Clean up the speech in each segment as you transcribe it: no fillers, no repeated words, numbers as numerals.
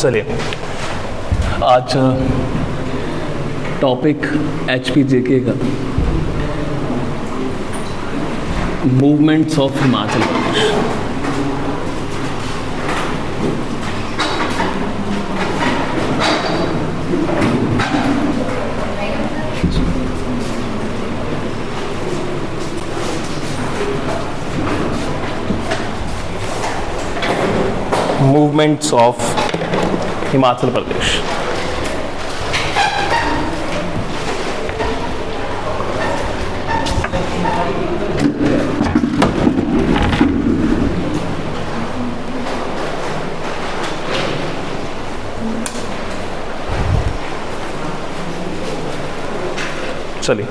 चलिए आज topic HPJK का movements of Himachal Pradesh. Movements of Himachal Pradesh. चलिए,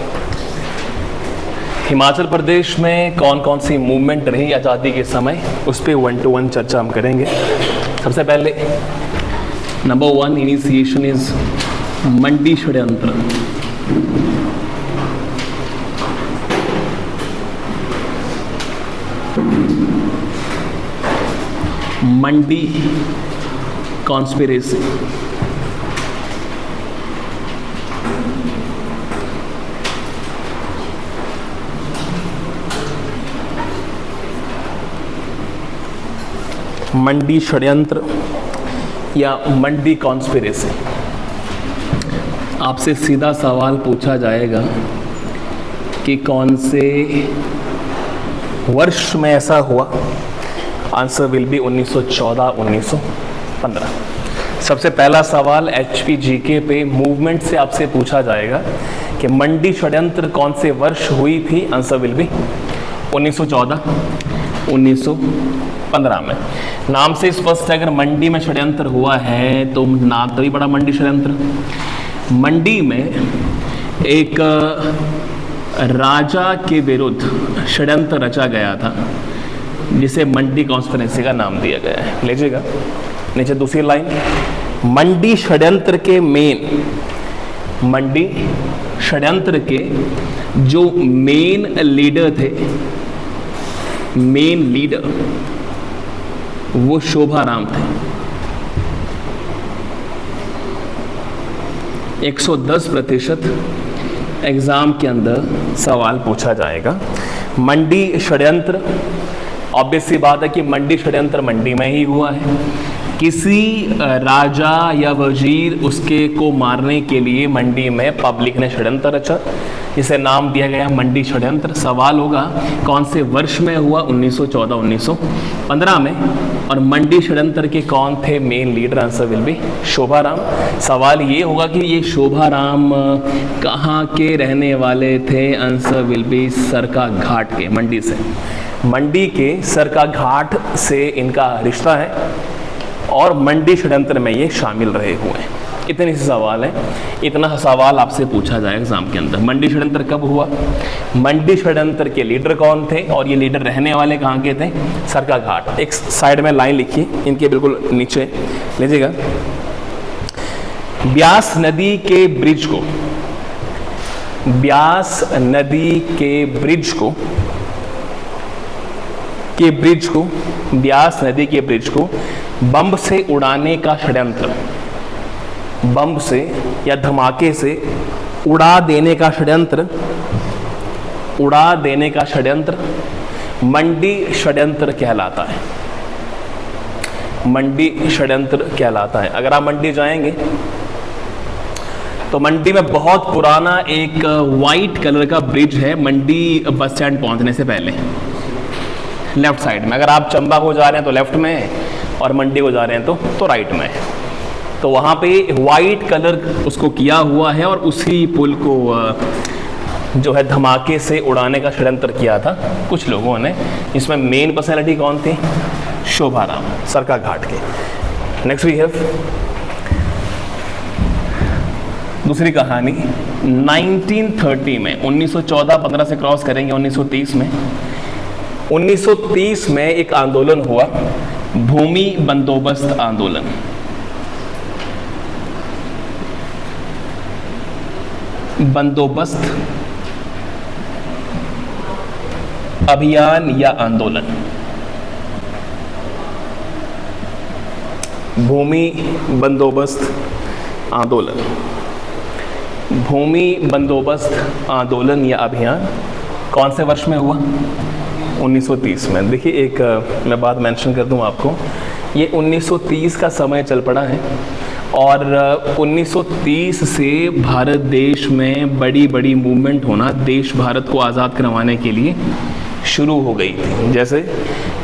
हिमाचल प्रदेश में कौन कौन सी मूवमेंट रही आज़ादी के समय, उस पर 1 to 1 चर्चा हम करेंगे। सबसे पहले नंबर 1 इनिशिएशन इज मंडी षड्यंत्र। मंडी कॉन्स्पिरेसी। मंडी षड्यंत्र या मंडी कॉन्स्पिरेसी। आपसे सीधा सवाल पूछा जाएगा कि कौन से वर्ष में ऐसा हुआ। Answer will be 1914-1915। सबसे पहला सवाल HPGK पे मूवमेंट से आपसे पूछा जाएगा कि मंडी षड्यंत्र कौन से वर्ष हुई थी। आंसर विल बी 1914-1915 में। नाम से स्पष्ट है, अगर मंडी में षड्यंत्र हुआ है तो नाम तभी बड़ा मंडी षड्यंत्र। मंडी में एक राजा के विरुद्ध षड्यंत्र रचा गया था जिसे मंडी कॉन्स्पिरेसी का नाम दिया गया है। लीजिएगा नीचे दूसरी लाइन, मंडी षड्यंत्र के मंडी षड्यंत्र के जो मेन लीडर थे, मेन लीडर वो शोभाराम थे। 110% एग्जाम के अंदर सवाल पूछा जाएगा। मंडी षड्यंत्र, ऑब्वियस सी बात है कि मंडी षड्यंत्र मंडी में ही हुआ है। किसी राजा या वजीर उसके को मारने के लिए मंडी में पब्लिक ने षड्यंत्र रचा, जिसे नाम दिया गया मंडी षड्यंत्र। सवाल होगा कौन से वर्ष में हुआ, 1914-1915 में। और मंडी षड्यंत्र के कौन थे main leader, answer will be Shobharam. सवाल ये होगा कि ये शोभाराम कहाँ के रहने वाले थे, आंसर विल बी सरका घाट के, मंडी से। मंडी के सरका घाट से इनका रिश्ता है और मंडी षड्यंत्र में ये शामिल रहे हुए हैं। इतने से सवाल है, इतना सवाल आपसे पूछा जाए एग्जाम के अंदर। मंडी षड्यंत्र कब हुआ, मंडी षड्यंत्र के लीडर कौन थे और ये लीडर रहने वाले कहाँ के थे, सरका घाट। एक साइड में लाइन लिखिए इनके बिल्कुल नीचे, लीजिएगा। ब्यास नदी के ब्रिज को, ब्यास नदी के ब्रिज को, ब्यास नदी के ब्रिज को बम से उड़ाने का षड्यंत्र, बम से या धमाके से उड़ा देने का षड्यंत्र, उड़ा देने का षड्यंत्र मंडी षड्यंत्र कहलाता है। मंडी षड्यंत्र कहलाता है। अगर आप मंडी जाएंगे तो मंडी में बहुत पुराना एक वाइट कलर का ब्रिज है, मंडी बस स्टैंड पहुंचने से पहले लेफ्ट साइड में। अगर आप चंबा को जा रहे हैं तो लेफ्ट में, और मंडी को जा रहे हैं तो राइट में। तो वहाँ पे वाइट कलर उसको किया हुआ है और उसी पुल को जो है धमाके से उड़ाने का षड्यंत्र किया था कुछ लोगों ने। इसमें मेन पर्सनैलिटी कौन थी, शोभाराम, सरका घाट के। नेक्स्ट वी हैव दूसरी कहानी 1930 में। 1914-15 से क्रॉस करेंगे 1930 में। 1930 में एक आंदोलन हुआ, भूमि बंदोबस्त आंदोलन। बंदोबस्त अभियान या आंदोलन। भूमि बंदोबस्त आंदोलन। भूमि बंदोबस्त आंदोलन या अभियान कौन से वर्ष में हुआ? 1930 में। देखिए एक मैं बात मेंशन कर दूं आपको, ये 1930 का समय चल पड़ा है और 1930 से भारत देश में बड़ी बड़ी मूवमेंट होना देश भारत को आज़ाद करवाने के लिए शुरू हो गई थी। जैसे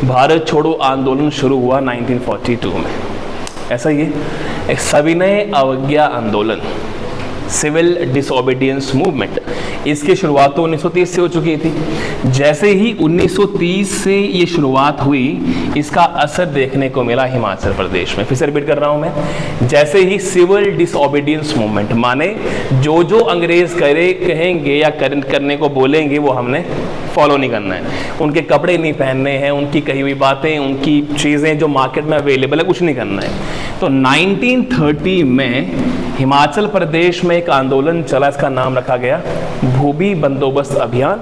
भारत छोड़ो आंदोलन शुरू हुआ 1942 में, ऐसा ही है। एक सविनय अवज्ञा आंदोलन, सिविल डिसओबीडियंस मूवमेंट, इसकी शुरुआत तो 1930 से हो चुकी थी। जैसे ही 1930 से ये शुरुआत हुई, इसका असर देखने को मिला हिमाचल प्रदेश में। फिर से रिपीट कर रहा हूँ मैं, जैसे ही सिविल डिसओबीडियंस मूवमेंट, माने जो जो अंग्रेज कहेंगे या करने को बोलेंगे वो हमने फॉलो नहीं करना है, उनके कपड़े नहीं पहनने हैं, उनकी कही हुई बातें, उनकी चीज़ें जो मार्केट में अवेलेबल है कुछ नहीं करना है। तो 1930 में हिमाचल प्रदेश में एक आंदोलन चला, इसका नाम रखा गया भूमि बंदोबस्त अभियान,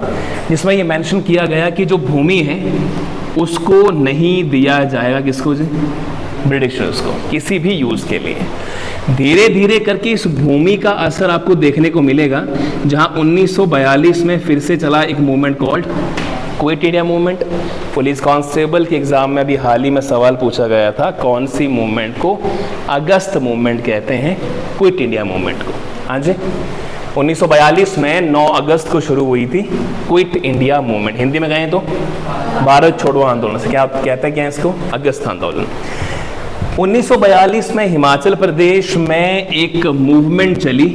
जिसमें ये मेंशन किया गया कि जो भूमि है उसको नहीं दिया जाएगा, किसको जी? ब्रिटिशर्स को, किसी भी यूज़ के लिए। धीरे धीरे करके इस भूमि का असर आपको देखने को मिलेगा, जहां 1942 में फिर से चला एक movement called quit India movement. Police constable के एग्जाम में अभी हाल ही में सवाल पूछा गया था, कौन सी मूवमेंट को अगस्त मूवमेंट कहते हैं? क्विट इंडिया मूवमेंट को। हाँ जी, 1942 में 9 अगस्त को शुरू हुई थी क्विट इंडिया मूवमेंट। हिंदी में कहें तो भारत छोड़ो आंदोलन से क्या कहते हैं, क्या इसको? अगस्त आंदोलन। 1942 में हिमाचल प्रदेश में एक मूवमेंट चली,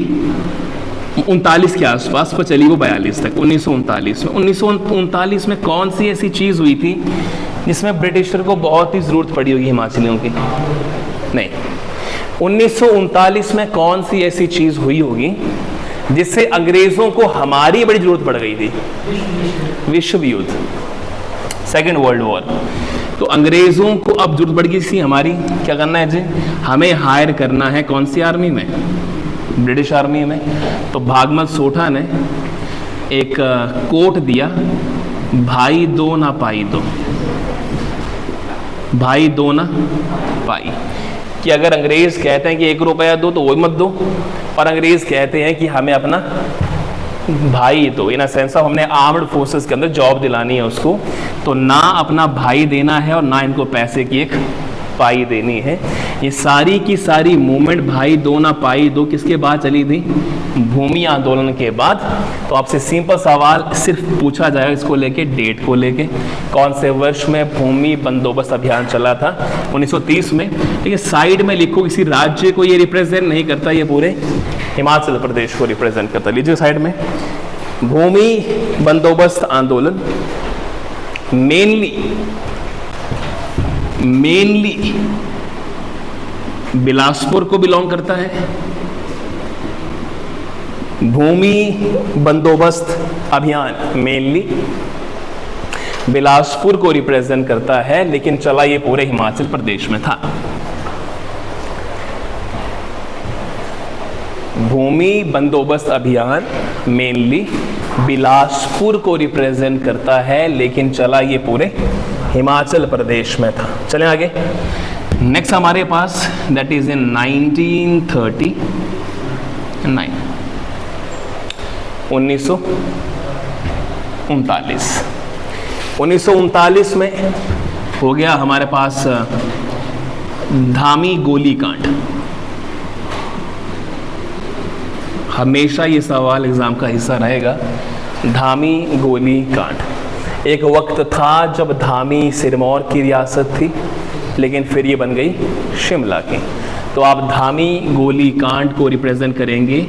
39 के आसपास पर चली वो 42 तक, 1939 में। 1939 में कौन सी ऐसी चीज़ हुई थी जिसमें ब्रिटिशर को बहुत ही ज़रूरत पड़ी होगी हिमाचलियों की? नहीं। 1939 में कौन सी ऐसी चीज़ हुई होगी जिससे अंग्रेज़ों को हमारी बड़ी ज़रूरत पड़ गई थी? विश्व युद्ध, सेकेंड वर्ल्ड वॉर। तो अंग्रेज़ों को अब जरूरत पड़ गई थी हमारी, क्या करना है जी? हमें हायर करना है कौन सी आर्मी में? ब्रिटिश आर्मी में। तो भागमल सोठा ने एक कोट दिया, भाई दो ना पाई दो, भाई दो ना पाई, कि अगर अंग्रेज कहते हैं कि 1 रुपया दो तो वो मत दो, और अंग्रेज कहते हैं कि हमें अपना भाई दो, इन सेंस ऑफ हमने आर्म्ड फोर्सेस के अंदर जॉब दिलानी है उसको, तो ना अपना भाई देना है और ना इनको पैसे की एक पाई देनी है। ये सारी की सारी मूवमेंट भाई दो ना पाई दो किसके बाद चली थी? भूमि आंदोलन के बाद। तो आपसे सिंपल सवाल सिर्फ पूछा जाएगा इसको लेके, डेट को लेके, कौन से वर्ष में भूमि बंदोबस्त अभियान चला था? 1930 में। ठीक है, साइड में लिखो, किसी राज्य को ये रिप्रेजेंट नहीं करता, ये पूरे हिमाचल प्रदेश को रिप्रेजेंट करता। लीजिए साइड में, भूमि बंदोबस्त आंदोलन मेनली बिलासपुर को बिलोंग करता है। भूमि बंदोबस्त अभियान मेनली बिलासपुर को रिप्रेजेंट करता है, लेकिन चला ये पूरे हिमाचल प्रदेश में था। भूमि बंदोबस्त अभियान मेनली बिलासपुर को रिप्रेजेंट करता है, लेकिन चला ये पूरे हिमाचल प्रदेश में था। चलें आगे। नेक्स्ट हमारे पास दैट इज इन 1939, 1939 में हो गया हमारे पास धामी गोली कांड। हमेशा ये सवाल एग्जाम का हिस्सा रहेगा, धामी गोली कांड। एक वक्त था जब धामी सिरमौर की रियासत थी, लेकिन फिर ये बन गई शिमला की। तो आप धामी गोली कांड को रिप्रेजेंट करेंगे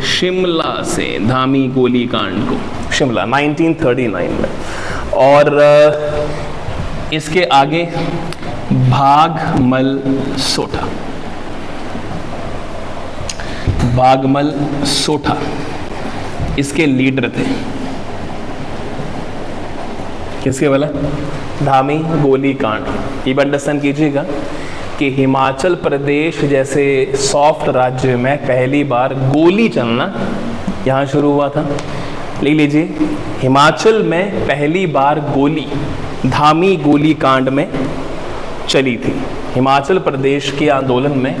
शिमला से, धामी गोली कांड को शिमला 1939 में। और इसके आगे भागमल सोठा, भागमल सोठा इसके लीडर थे। किसके वाला? धामी गोली कांड। ये अंडरस्टैंड कीजिएगा कि हिमाचल प्रदेश जैसे सॉफ्ट राज्य में पहली बार गोली चलना यहाँ शुरू हुआ था। लिख लीजिए, हिमाचल में पहली बार गोली धामी गोली कांड में चली थी। हिमाचल प्रदेश के आंदोलन में,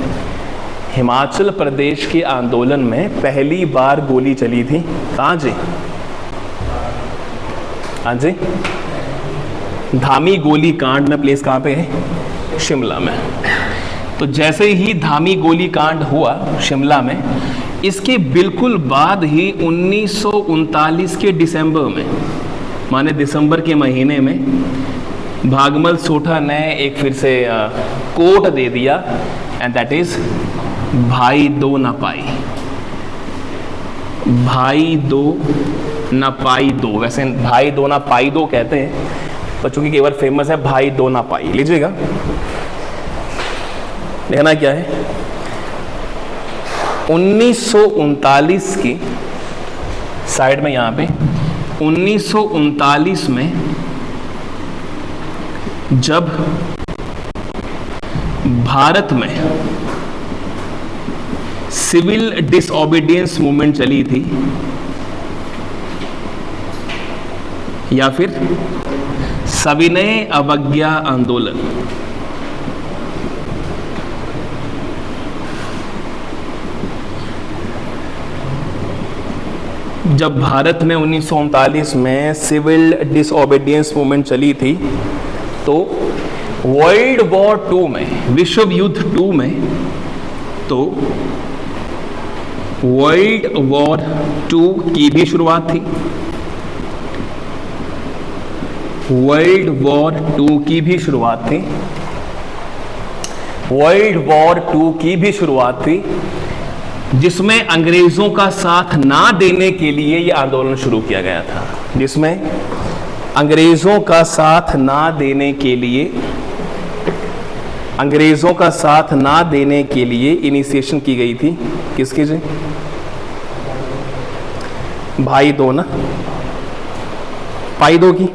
हिमाचल प्रदेश के आंदोलन में पहली बार गोली चली थी कहाँ जी? हाँ जी, धामी गोली कांड में प्लेस कहाँ पे है? शिमला में। तो जैसे ही धामी गोली कांड हुआ शिमला में, इसके बिल्कुल बाद ही 1939 के दिसंबर में, माने दिसंबर के महीने में, भागमल सोठा ने एक फिर से कोट दे दिया, एंड दैट इज भाई दो ना पाई। भाई दो ना पाई दो, वैसे भाई दो ना पाई दो कहते हैं, बच्चों की केवल फेमस है भाई दो ना पाई। लीजिएगा, लिखना क्या है? 1939 की साइड में, यहां पे 1939 में जब भारत में सिविल डिसओबीडियंस मूवमेंट चली थी, या फिर सविनय अवज्ञा आंदोलन, जब भारत में 1939 में सिविल डिसओबीडियंस मूवमेंट चली थी, तो वर्ल्ड वॉर 2 में, विश्व युद्ध 2 में, तो वर्ल्ड वॉर 2 की भी शुरुआत थी। वर्ल्ड वॉर 2 की भी शुरुआत थी। वर्ल्ड वॉर 2 की भी शुरुआत थी, जिसमें अंग्रेजों का साथ ना देने के लिए यह आंदोलन शुरू किया गया था। जिसमें अंग्रेजों का साथ ना देने के लिए, अंग्रेजों का साथ ना देने के लिए इनिशिएशन की गई थी। किसकी जी? भाई दो ना पाई दो की,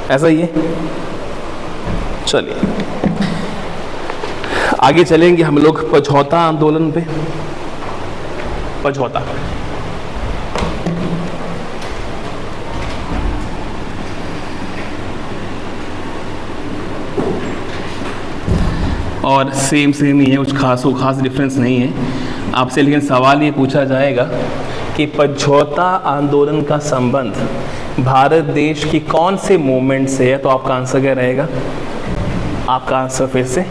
ऐसा ही है। चलिए आगे चलेंगे हम लोग पझौता आंदोलन पे। पझौता, और सेम ही है, कुछ खास डिफरेंस नहीं है आपसे। लेकिन सवाल ये पूछा जाएगा कि पझौता आंदोलन का संबंध भारत देश की कौन से मूवमेंट से है, तो आपका आंसर क्या रहेगा? आपका आंसर फिर से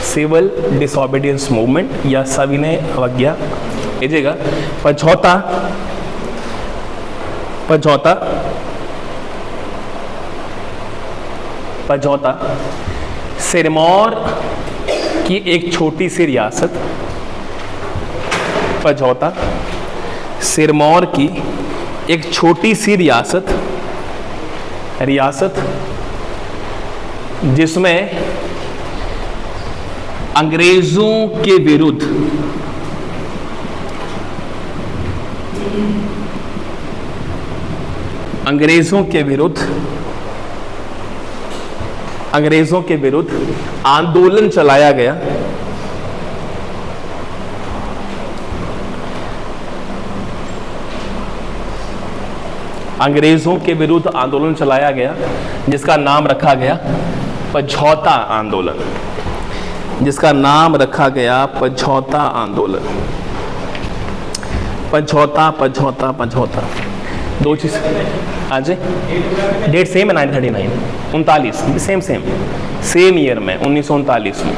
सिविल डिसओबीडियंस मूवमेंट या सविनय अवज्ञा। लीजिएगा, पझौता, पझौता, पझौता सिरमौर की एक छोटी सी रियासत, पझौता सिरमौर की एक छोटी सी रियासत, जिसमें अंग्रेजों के विरुद्ध अंग्रेजों के विरुद्ध आंदोलन चलाया गया। अंग्रेजों के विरुद्ध आंदोलन चलाया गया, जिसका नाम रखा गया पझौता आंदोलन, जिसका नाम रखा गया पझौता आंदोलन। पझौता, पझौता, पझौता, दो चीज। हाँ जी, डेट सेम है 939, 39, सेम ईयर में, 1939 में।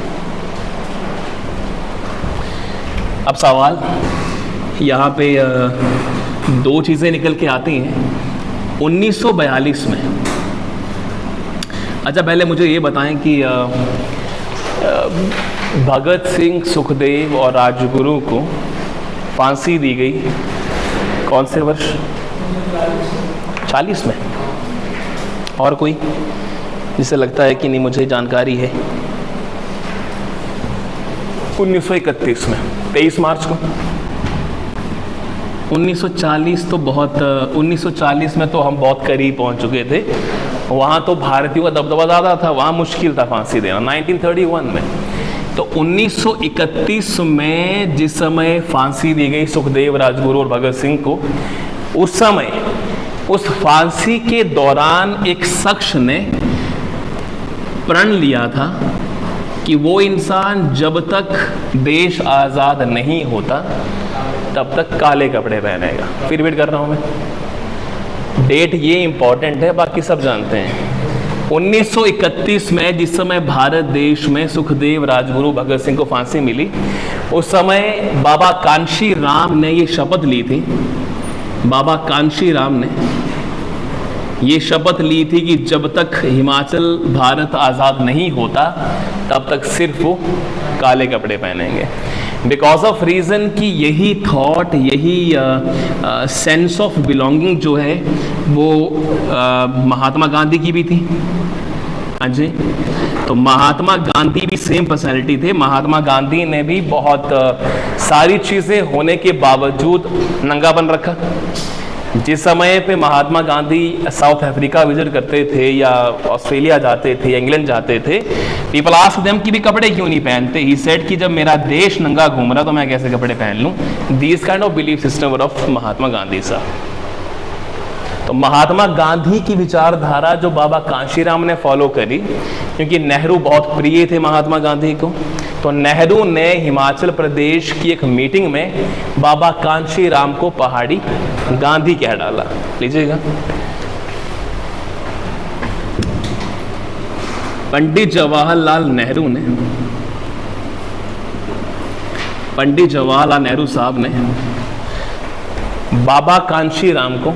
अब सवाल यहाँ पे दो चीज़ें निकल के आती हैं 1942 में। अच्छा, पहले मुझे ये बताएं कि भगत सिंह, सुखदेव और राजगुरु को फांसी दी गई कौन से वर्ष? 40 में। और कोई जिसे लगता है कि नहीं मुझे जानकारी है? 1931 में, 23 मार्च को। 1940 तो बहुत 1940 में तो हम बहुत करीब पहुंच चुके थे, वहाँ तो भारतीयों का दबदबा ज़्यादा था, वहाँ मुश्किल था फांसी देना। 1931 में, तो 1931 में जिस समय फांसी दी गई सुखदेव, राजगुरु और भगत सिंह को, उस समय उस फांसी के दौरान एक शख्स ने प्रण लिया था कि वो इंसान जब तक देश आज़ाद नहीं होता तब तक काले कपड़े पहनेगा। फिर रिपीट कर रहा हूँ मैं, डेट ये इंपॉर्टेंट है, बाकी सब जानते हैं। 1931 में जिस समय भारत देश में सुखदेव राजगुरु भगत सिंह को फांसी मिली, उस समय बाबा कांशी राम ने ये शपथ ली थी, बाबा कांशी राम ने ये शपथ ली थी कि जब तक हिमाचल भारत आज़ाद नहीं होता तब तक सिर्फ वो काले कपड़े पहनेंगे। बिकॉज ऑफ रीज़न कि यही थॉट, यही सेंस ऑफ बिलोंगिंग जो है वो महात्मा गांधी की भी थी। हाँ जी, तो महात्मा गांधी भी सेम पर्सनैलिटी थे। महात्मा गांधी ने भी बहुत सारी चीज़ें होने के बावजूद नंगा बन रखा। जिस समय पे Mahatma Gandhi south Africa visit करते थे या ऑस्ट्रेलिया जाते थे या इंग्लैंड जाते थे, पीपल आस्क देम कि भी कपड़े क्यों नहीं पहनते। ही सेड कि जब मेरा देश नंगा घूम रहा तो मैं कैसे कपड़े पहन लूँ। This kind of belief system of Mahatma Gandhi साहब। तो महात्मा गांधी की विचारधारा जो बाबा कांशीराम ने फॉलो करी, क्योंकि नेहरू बहुत प्रिय थे महात्मा गांधी को, तो नेहरू ने हिमाचल प्रदेश की एक मीटिंग में बाबा कांशीराम को पहाड़ी गांधी कह डाला। लीजिएगा, पंडित जवाहरलाल नेहरू साहब ने बाबा कांशीराम को